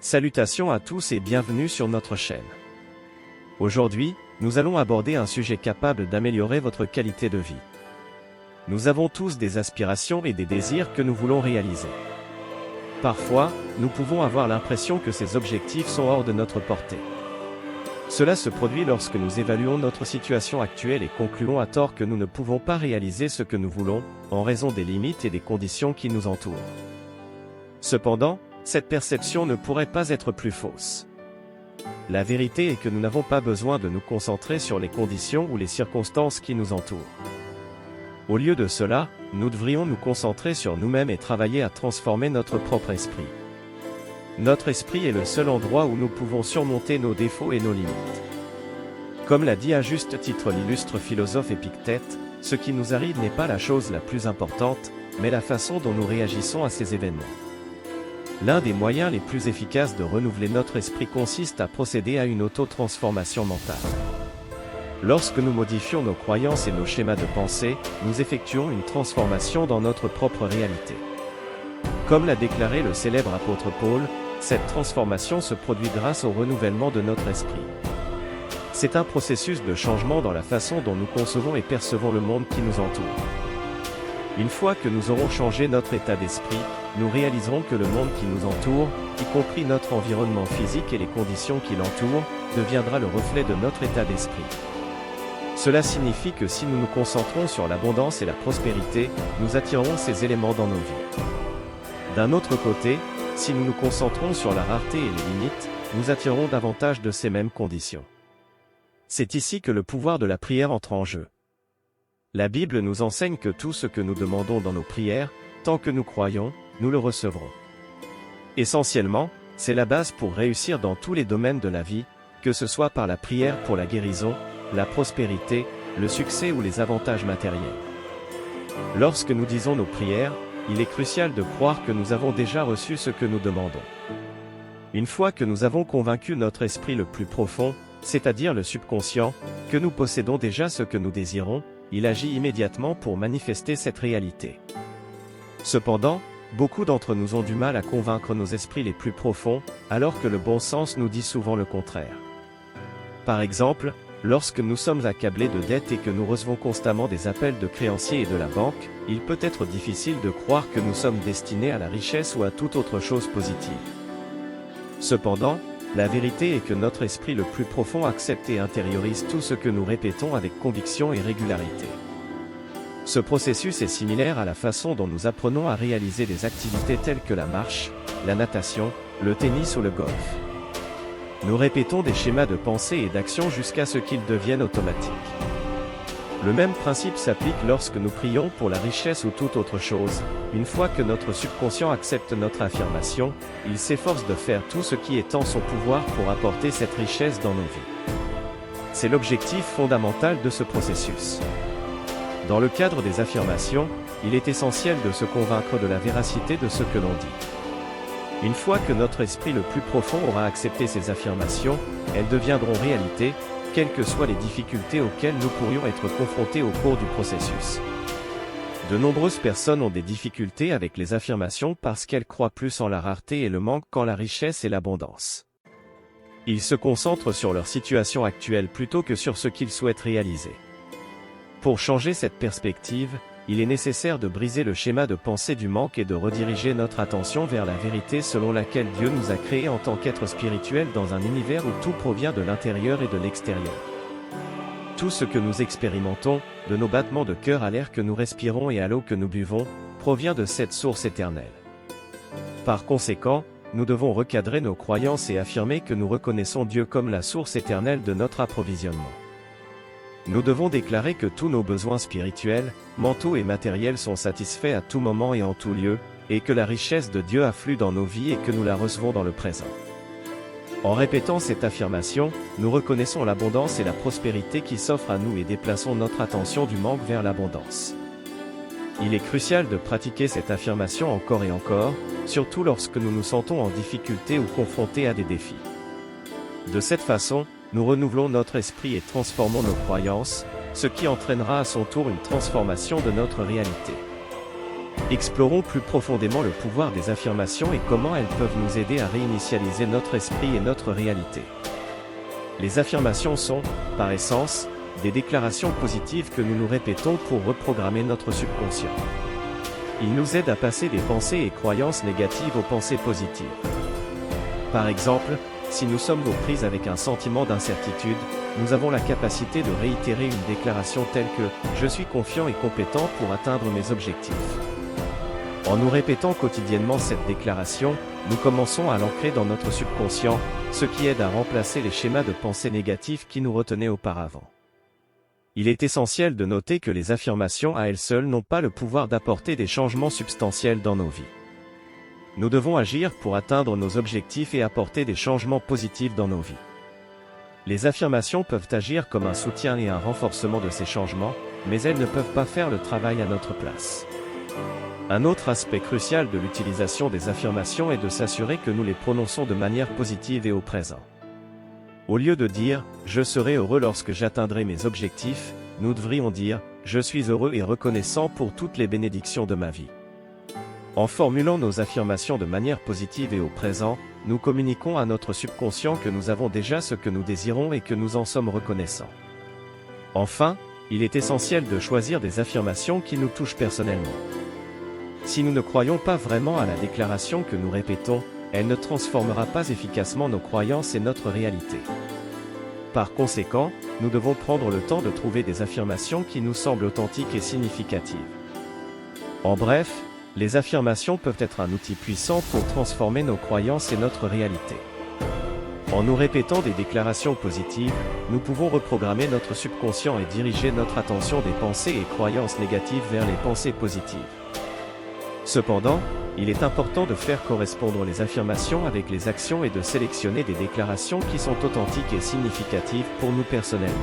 Salutations à tous et bienvenue sur notre chaîne. Aujourd'hui, nous allons aborder un sujet capable d'améliorer votre qualité de vie. Nous avons tous des aspirations et des désirs que nous voulons réaliser. Parfois, nous pouvons avoir l'impression que ces objectifs sont hors de notre portée. Cela se produit lorsque nous évaluons notre situation actuelle et concluons à tort que nous ne pouvons pas réaliser ce que nous voulons, en raison des limites et des conditions qui nous entourent. Cependant, cette perception ne pourrait pas être plus fausse. La vérité est que nous n'avons pas besoin de nous concentrer sur les conditions ou les circonstances qui nous entourent. Au lieu de cela, nous devrions nous concentrer sur nous-mêmes et travailler à transformer notre propre esprit. Notre esprit est le seul endroit où nous pouvons surmonter nos défauts et nos limites. Comme l'a dit à juste titre l'illustre philosophe Épictète, ce qui nous arrive n'est pas la chose la plus importante, mais la façon dont nous réagissons à ces événements. L'un des moyens les plus efficaces de renouveler notre esprit consiste à procéder à une auto-transformation mentale. Lorsque nous modifions nos croyances et nos schémas de pensée, nous effectuons une transformation dans notre propre réalité. Comme l'a déclaré le célèbre apôtre Paul, cette transformation se produit grâce au renouvellement de notre esprit. C'est un processus de changement dans la façon dont nous concevons et percevons le monde qui nous entoure. Une fois que nous aurons changé notre état d'esprit, nous réaliserons que le monde qui nous entoure, y compris notre environnement physique et les conditions qui l'entourent, deviendra le reflet de notre état d'esprit. Cela signifie que si nous nous concentrons sur l'abondance et la prospérité, nous attirerons ces éléments dans nos vies. D'un autre côté, si nous nous concentrons sur la rareté et les limites, nous attirerons davantage de ces mêmes conditions. C'est ici que le pouvoir de la prière entre en jeu. La Bible nous enseigne que tout ce que nous demandons dans nos prières, tant que nous croyons, nous le recevrons. Essentiellement, c'est la base pour réussir dans tous les domaines de la vie, que ce soit par la prière pour la guérison, la prospérité, le succès ou les avantages matériels. Lorsque nous disons nos prières, il est crucial de croire que nous avons déjà reçu ce que nous demandons. Une fois que nous avons convaincu notre esprit le plus profond, c'est-à-dire le subconscient, que nous possédons déjà ce que nous désirons, il agit immédiatement pour manifester cette réalité. Cependant, beaucoup d'entre nous ont du mal à convaincre nos esprits les plus profonds, alors que le bon sens nous dit souvent le contraire. Par exemple, lorsque nous sommes accablés de dettes et que nous recevons constamment des appels de créanciers et de la banque, il peut être difficile de croire que nous sommes destinés à la richesse ou à toute autre chose positive. Cependant, la vérité est que notre esprit le plus profond accepte et intériorise tout ce que nous répétons avec conviction et régularité. Ce processus est similaire à la façon dont nous apprenons à réaliser des activités telles que la marche, la natation, le tennis ou le golf. Nous répétons des schémas de pensée et d'action jusqu'à ce qu'ils deviennent automatiques. Le même principe s'applique lorsque nous prions pour la richesse ou toute autre chose. Une fois que notre subconscient accepte notre affirmation, il s'efforce de faire tout ce qui est en son pouvoir pour apporter cette richesse dans nos vies. C'est l'objectif fondamental de ce processus. Dans le cadre des affirmations, il est essentiel de se convaincre de la véracité de ce que l'on dit. Une fois que notre esprit le plus profond aura accepté ces affirmations, elles deviendront réalité, quelles que soient les difficultés auxquelles nous pourrions être confrontés au cours du processus. De nombreuses personnes ont des difficultés avec les affirmations parce qu'elles croient plus en la rareté et le manque qu'en la richesse et l'abondance. Ils se concentrent sur leur situation actuelle plutôt que sur ce qu'ils souhaitent réaliser. Pour changer cette perspective, il est nécessaire de briser le schéma de pensée du manque et de rediriger notre attention vers la vérité selon laquelle Dieu nous a créés en tant qu'êtres spirituels dans un univers où tout provient de l'intérieur et de l'extérieur. Tout ce que nous expérimentons, de nos battements de cœur à l'air que nous respirons et à l'eau que nous buvons, provient de cette source éternelle. Par conséquent, nous devons recadrer nos croyances et affirmer que nous reconnaissons Dieu comme la source éternelle de notre approvisionnement. Nous devons déclarer que tous nos besoins spirituels, mentaux et matériels sont satisfaits à tout moment et en tout lieu, et que la richesse de Dieu afflue dans nos vies et que nous la recevons dans le présent. En répétant cette affirmation, nous reconnaissons l'abondance et la prospérité qui s'offrent à nous et déplaçons notre attention du manque vers l'abondance. Il est crucial de pratiquer cette affirmation encore et encore, surtout lorsque nous nous sentons en difficulté ou confrontés à des défis. De cette façon, nous renouvelons notre esprit et transformons nos croyances, ce qui entraînera à son tour une transformation de notre réalité. Explorons plus profondément le pouvoir des affirmations et comment elles peuvent nous aider à réinitialiser notre esprit et notre réalité. Les affirmations sont, par essence, des déclarations positives que nous nous répétons pour reprogrammer notre subconscient. Ils nous aident à passer des pensées et croyances négatives aux pensées positives. Par exemple, si nous sommes aux prises avec un sentiment d'incertitude, nous avons la capacité de réitérer une déclaration telle que « Je suis confiant et compétent pour atteindre mes objectifs ». En nous répétant quotidiennement cette déclaration, nous commençons à l'ancrer dans notre subconscient, ce qui aide à remplacer les schémas de pensée négatifs qui nous retenaient auparavant. Il est essentiel de noter que les affirmations à elles seules n'ont pas le pouvoir d'apporter des changements substantiels dans nos vies. Nous devons agir pour atteindre nos objectifs et apporter des changements positifs dans nos vies. Les affirmations peuvent agir comme un soutien et un renforcement de ces changements, mais elles ne peuvent pas faire le travail à notre place. Un autre aspect crucial de l'utilisation des affirmations est de s'assurer que nous les prononçons de manière positive et au présent. Au lieu de dire « Je serai heureux lorsque j'atteindrai mes objectifs », nous devrions dire « Je suis heureux et reconnaissant pour toutes les bénédictions de ma vie ». En formulant nos affirmations de manière positive et au présent, nous communiquons à notre subconscient que nous avons déjà ce que nous désirons et que nous en sommes reconnaissants. Enfin, il est essentiel de choisir des affirmations qui nous touchent personnellement. Si nous ne croyons pas vraiment à la déclaration que nous répétons, elle ne transformera pas efficacement nos croyances et notre réalité. Par conséquent, nous devons prendre le temps de trouver des affirmations qui nous semblent authentiques et significatives. En bref, les affirmations peuvent être un outil puissant pour transformer nos croyances et notre réalité. En nous répétant des déclarations positives, nous pouvons reprogrammer notre subconscient et diriger notre attention des pensées et croyances négatives vers les pensées positives. Cependant, il est important de faire correspondre les affirmations avec les actions et de sélectionner des déclarations qui sont authentiques et significatives pour nous personnellement.